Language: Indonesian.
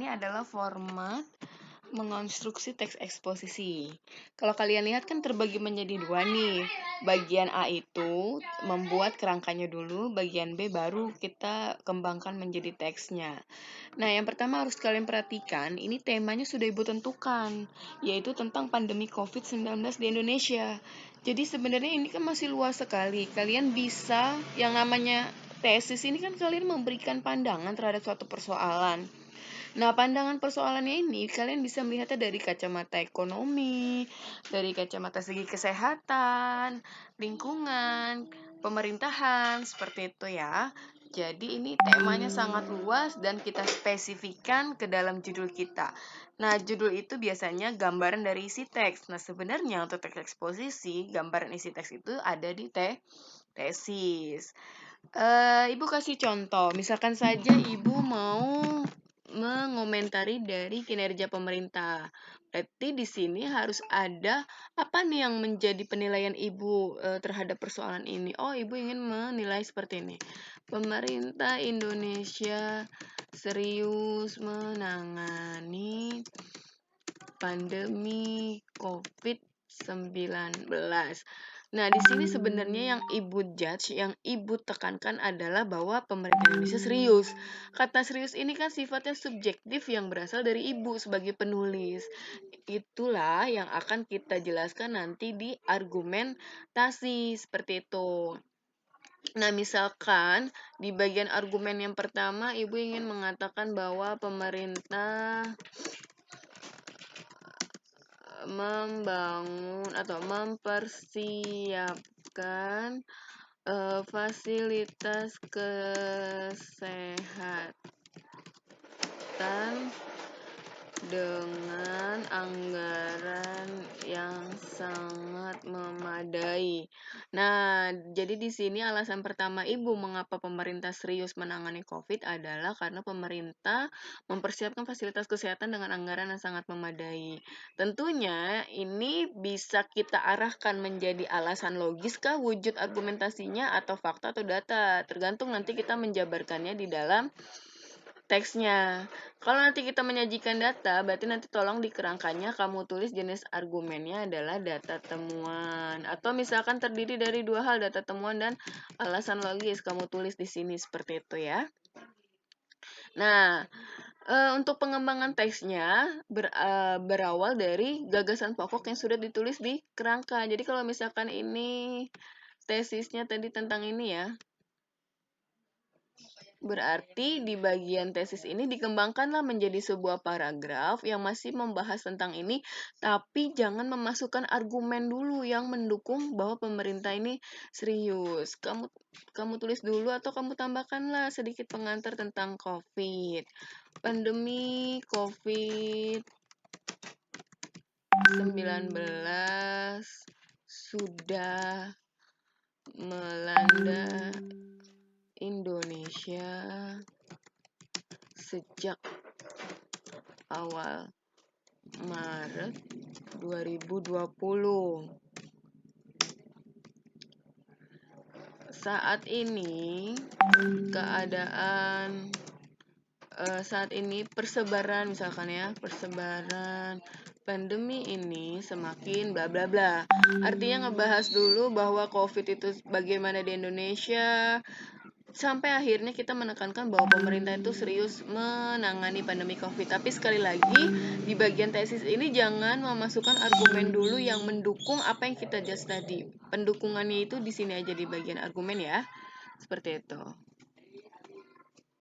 Ini adalah format mengonstruksi teks eksposisi. Kalau kalian lihat kan terbagi menjadi dua nih. Bagian A itu membuat kerangkanya dulu, bagian B baru kita kembangkan menjadi teksnya. Nah, yang pertama harus kalian perhatikan, ini temanya sudah Ibu tentukan, yaitu tentang pandemi COVID-19 di Indonesia. Jadi sebenarnya ini kan masih luas sekali. Kalian bisa, yang namanya tesis ini kan kalian memberikan pandangan terhadap suatu persoalan. Nah, pandangan persoalannya ini kalian bisa melihatnya dari kacamata ekonomi, dari kacamata segi kesehatan, lingkungan, pemerintahan, seperti itu ya. Jadi ini temanya sangat luas dan kita spesifikkan ke dalam judul kita. Nah, judul itu biasanya gambaran dari isi teks. Nah, sebenarnya untuk teks eksposisi, gambaran isi teks itu ada di tesis. Ibu kasih contoh, misalkan saja Ibu mau mengomentari dari kinerja pemerintah. Berarti di sini harus ada apa nih yang menjadi penilaian Ibu terhadap persoalan ini. Oh, Ibu ingin menilai seperti ini. Pemerintah Indonesia serius menangani pandemi COVID-19. Nah, di sini sebenarnya yang Ibu judge, yang Ibu tekankan adalah bahwa pemerintah Indonesia serius. Kata serius ini kan sifatnya subjektif yang berasal dari Ibu sebagai penulis. Itulah yang akan kita jelaskan nanti di argumentasi, seperti itu. Nah, misalkan di bagian argumen yang pertama, Ibu ingin mengatakan bahwa pemerintah membangun atau mempersiapkan fasilitas kesehatan dengan anggaran yang sangat memadai. Nah, jadi di sini alasan pertama Ibu mengapa pemerintah serius menangani COVID adalah karena pemerintah mempersiapkan fasilitas kesehatan dengan anggaran yang sangat memadai. Tentunya ini bisa kita arahkan menjadi alasan logis kah wujud argumentasinya atau fakta atau data, tergantung nanti kita menjabarkannya di dalam teksnya. Kalau nanti kita menyajikan data, berarti nanti tolong di kerangkanya kamu tulis jenis argumennya adalah data temuan. Atau misalkan terdiri dari dua hal, data temuan dan alasan logis, kamu tulis di sini seperti itu ya. Nah, untuk pengembangan teksnya berawal dari gagasan pokok yang sudah ditulis di kerangka. Jadi kalau misalkan ini tesisnya tadi tentang ini ya, berarti di bagian tesis ini dikembangkanlah menjadi sebuah paragraf yang masih membahas tentang ini, tapi jangan memasukkan argumen dulu yang mendukung bahwa pemerintah ini serius. Kamu tulis dulu atau kamu tambahkanlah sedikit pengantar tentang COVID. Pandemi COVID-19 sudah melanda Indonesia sejak awal Maret 2020. Saat ini keadaan persebaran misalkan ya, persebaran pandemi ini semakin bla bla bla. Artinya ngebahas dulu bahwa COVID itu bagaimana di Indonesia, sampai akhirnya kita menekankan bahwa pemerintah itu serius menangani pandemi COVID. Tapi sekali lagi, di bagian tesis ini jangan memasukkan argumen dulu yang mendukung apa yang kita judge tadi. Pendukungannya itu di sini aja di bagian argumen ya. Seperti itu.